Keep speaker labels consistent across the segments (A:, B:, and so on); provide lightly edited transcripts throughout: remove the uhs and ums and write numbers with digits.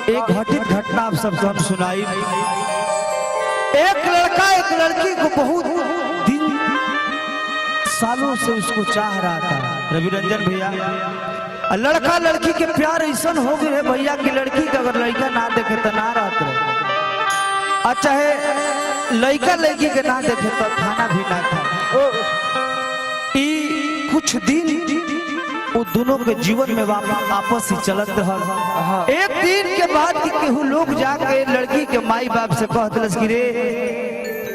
A: एक घटित घटना आप सबको हम सुनाई। एक लड़का एक लड़की को बहुत दिन सालों से उसको चाह रहा था रवि रंजन भैया। लड़का लड़की के प्यार ऐसा हो गए भैया कि लड़की का अगर लड़का ना देखे तो ना रहते रहे, चाहे लड़का लड़की के ना देखे तो खाना भी ना खाए। कुछ दिन वो दोनों के जीवन में आपस ही चलत रहा। एक दिन के बाद केहू लोग जाके लड़की के माई बाप से कह दिलस कि रे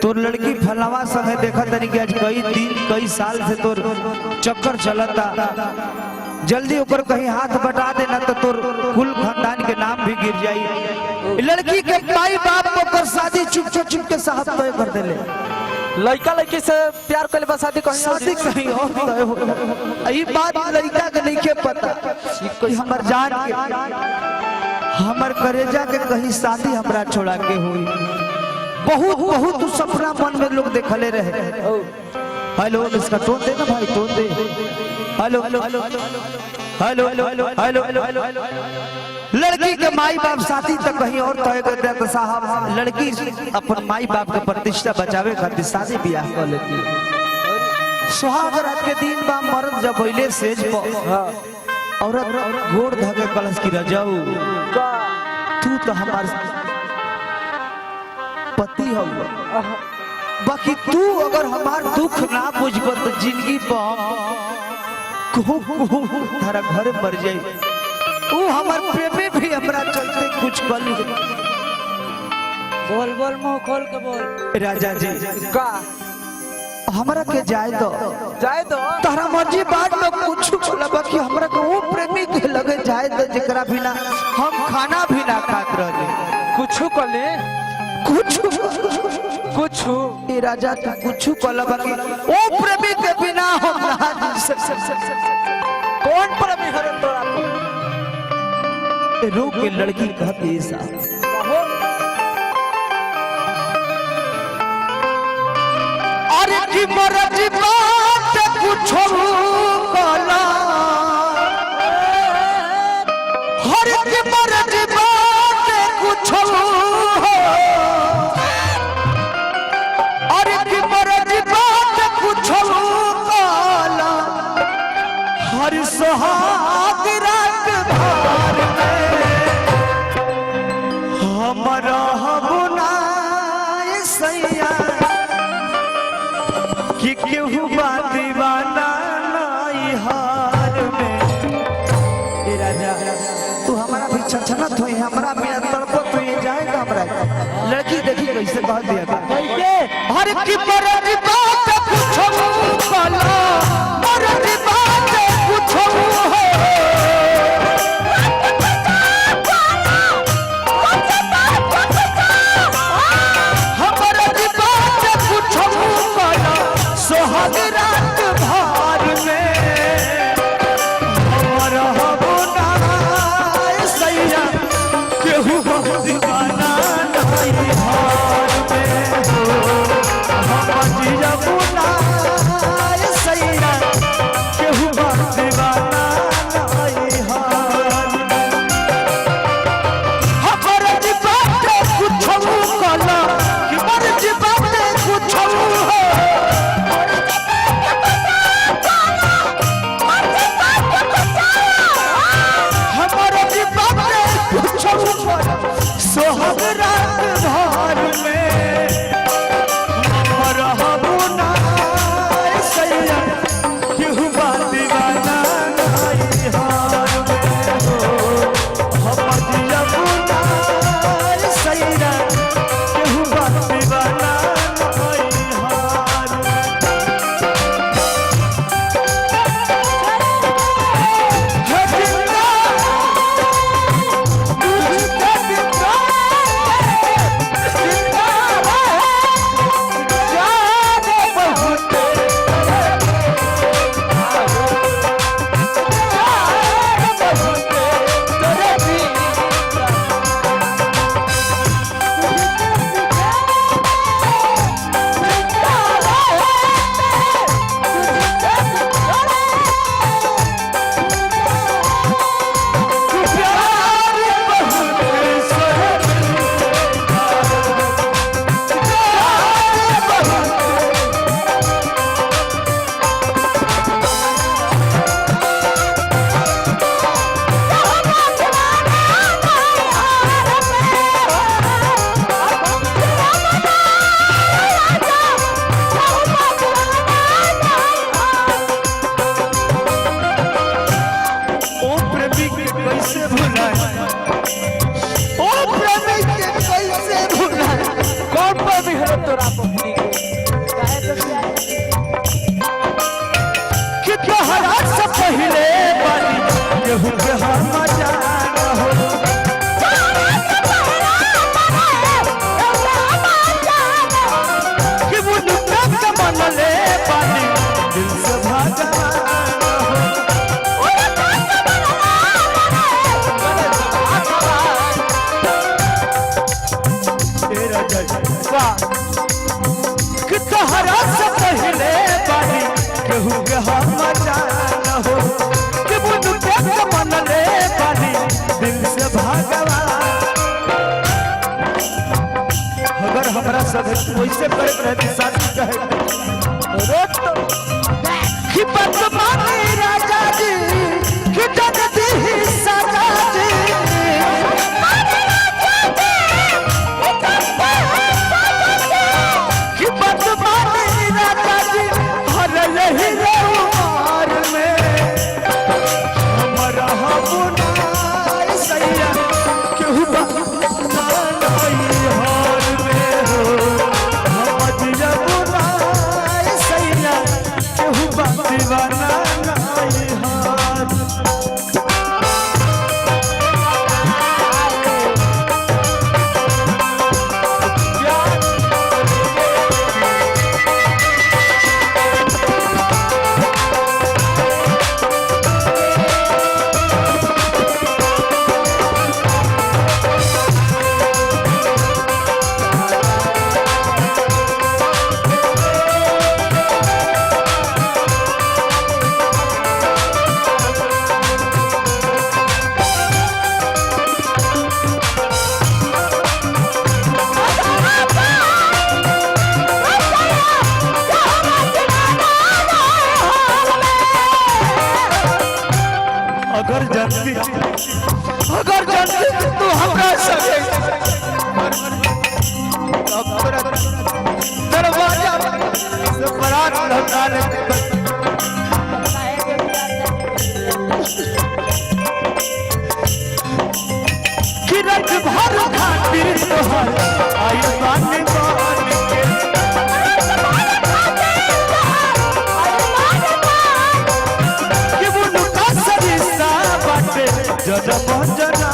A: तोर लड़की फलवा संगे देखा तनी कि आज कई दिन कई साल से तोर चक्कर चलता, जल्दी ऊपर कहीं हाथ बटा देना तो तोर कुल खानदान के नाम भी गिर जाई। लड़की के माई बाप को कर शादी चुप के साथ तय कर देले।
B: लड़का लड़की से प्यार कर ले शादी कहीं
A: और यही बात लड़का के नहीं के पता कोई हमर जान के हमर करेजा के कहीं शादी हमरा छोड़ा के हुई। बहुत बहुत सपना मन में लोग देखले रहे। हेलो इसका टोन दे ना भाई, टोन दे। Hello hello hello hello hello hello hello. लड़की के माई बाप साथी तक कहीं और तय कर दिया तो साहब लड़की अपन माई बाप के प्रतिष्ठा बचावे खातिर शादी ब्याह कर लेती है। सुहाग रात के दिन बा मर्द जब पहले सेज पर औरत गोड़ धके कलश की रजाऊ तू तो हमार पति हो, बाकी तू अगर हमार दुख ना बुझब तो जिंदगी पर तारा घर मर जाए। वो हमार प्रेमी भी हमरा चलते कुछ कली।
B: बोल बोल मुंह खोल के बोल।
A: राजा जी
B: का
A: हमरा के जाए दो तारा मर्जी बाद में कुछ बोला, बाकी हमरा को वो प्रेमी के लगे जाए दो जकरा बिना हम खाना भी ना खात रहे।
B: कुछ कर ले कुछ
A: ये राजा तू कुछ कला, बाकी वो प्रेमी के बिना हम ना
B: कौन प्रेमी हरे तोरा
A: रो के लड़की कहती ऐसा अरे की मर्जी बात पूछो कला, हर की मर्जी बात पूछो, अरे की मर्जी बात पूछो कला, हर सुहाग रात भर हमारा बुनाए सैया कि केहू दीवाना नहीं हार में। ए राजा तू हमारा भी छछनत होई, हमारा भी तड़पत होई जाएगा हमरा। लड़की देखी कैसे कह दिया कैसे हर की मर्जी बात पूछो कला, मर्जी बात पूछो सुहाग रात भर में हमारा बुनाए सैया केहू दीवाना नहीं हार में हमारा बुनाए सैया केहू दीवाना नहीं हार में। हमारा बात कुछ कला कि मर्जी बात कुछ सुहाग रात भर में हमारा बुनाए सैया केहू दीवाना नहीं हार में हमारा बुनाए सैया केहू दीवाना नहीं हार में। कि तोहरा से पहले बानी केहू के हम जान हो कि बुन के मन ले बानी दिल से भगवान। अगर हमरा सब वैसे करे रहती शादी कहे रोट कि बदमानी राजा जी कि जगती ही सजा जी कि बदमानी राजा जी हर यही उमर में हमरा बुनाई सैया केहू बनाई हार में हो हम दिया बुनाई सैया केहू दीवाना नाई हार। अगर जानती तू हमरा सके दरवाजा से बारात लौटा ले कि रात भर खातिर तोहर आई बानी बान के कि बुनु का सरिसा बाटे जजब जना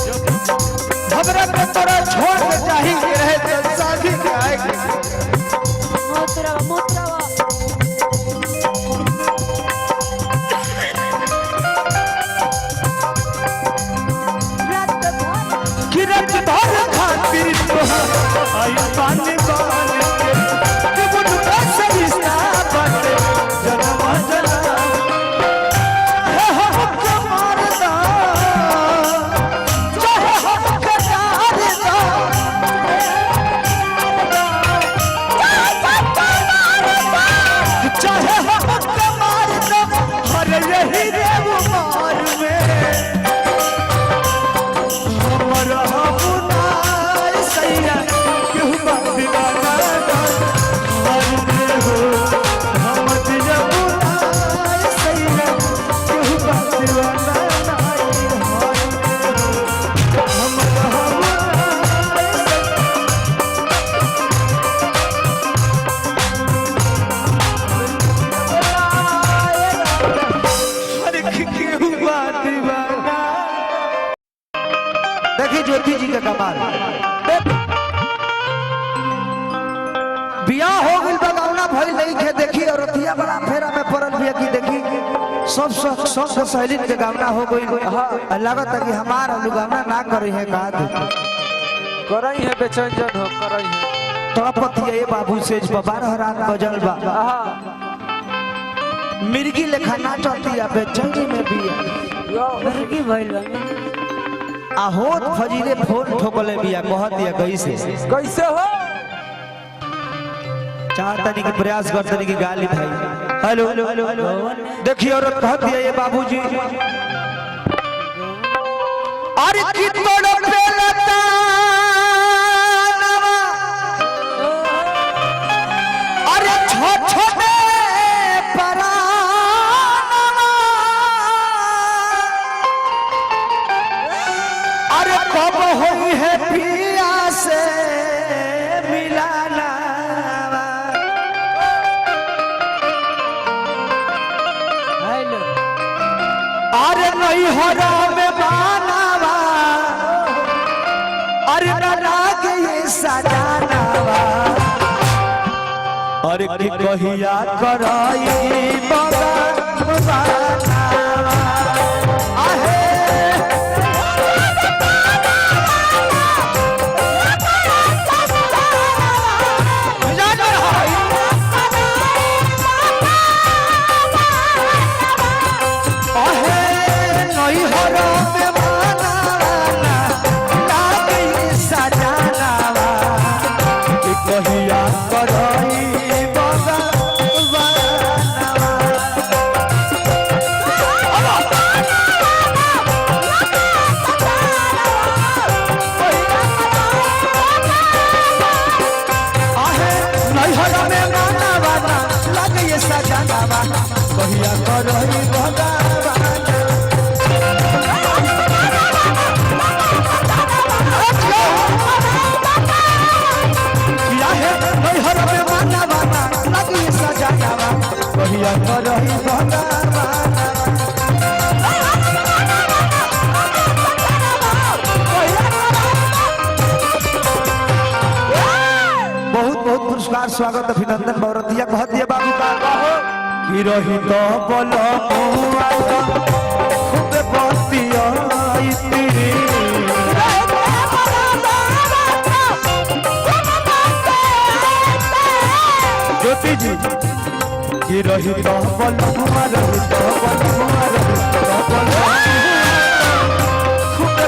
A: हमरा के तोरा छोड़ के चाही के रहे तो शादी के आएगी कि रात भर खातिर तोहर आई बानी बान के कि बुनु का सरिसा बाटे जजब जना यही रे उमर में हमरा बुनाई सैया केहू दीवाना हार में हो हम दिया बुनाई सैया केहू दीवाना हार में हो हमरा देखिए ज्योति जी का कमाल बियाह हो गई बगौना भइल नहीं के देखी और रतिया बड़ा फेरा में पड़ल बिया की देखी सब सहेली के गावना हो गई लागत है कि हमार लुगावना ना करे है का
B: करई है बेचैन जन हो करई है
A: तोरा पति ये बाबू से 12 रात बजल बा मिर्गी लेखा नाचती है बेचैनी में भी
B: मुर्गी भइल बा
A: आहोत फजीरे फोन ठोकले बिया कहत दिया कैसे
B: हो
A: चाहतनी के प्रयास करतनी की गाली भाई हेलो देखिए औरत कहत दिया ये बाबूजी अरे की तोड़ पे लता अरे छोटे अरे कब हुई है पिया से मिलाना अरे नहीं हो में बानावा अरे लाग ये सजानावा अरे की कहिया कराई बगानावा आहे कहिया करही भगवान किया है नैहर में माना बाना लगी सजावा कहिया करही भगवान पुरस्कार स्वागत अभिनंदन बरतिया कह दिए बाबू का कि रही तो बोलो खूब बतिया ज्योति जी कि रही तो बोलो खूब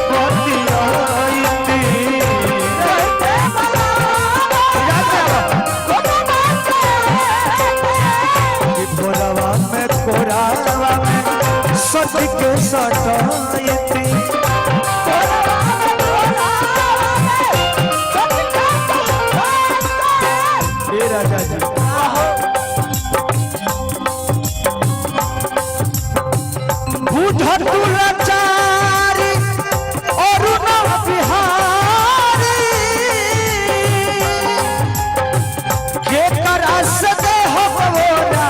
A: बतिया कोरावा में सच के सटायती ए राजा जी बुझत लाचारी और न बिहारी के करस दे हो बोरा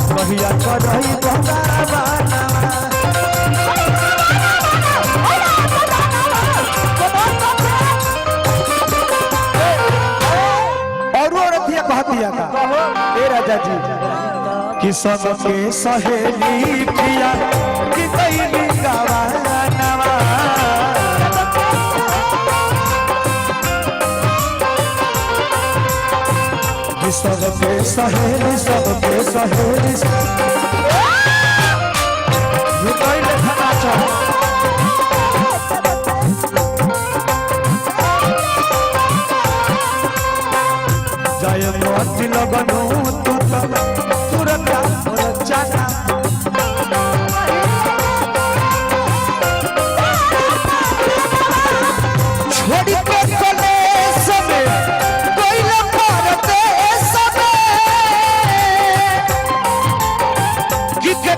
A: कहिया करही भगवान और रथिया कहतिया का ए राजा जी कि सबके सहेली प्रिया कि कैली गवानवा कि सबके सहेली रुकई देखना चाहो जय मोती लगनो तू तुरंत जाना छोड़ी के कलेश में कोई परते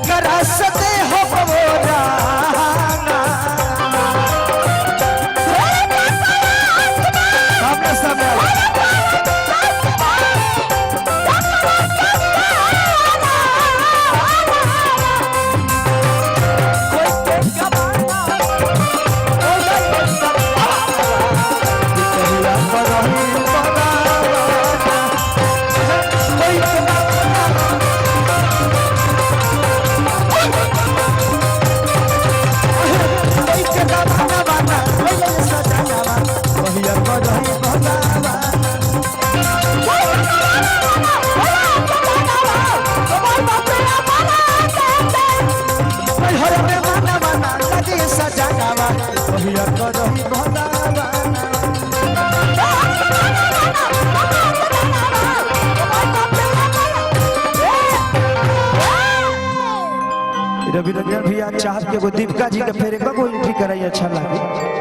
A: करसते हो बोरा सामने सामने रवि रंजन भैया चाहत के दीपिका जी के फेरे का कोई एंट्री कराई अच्छा लगे।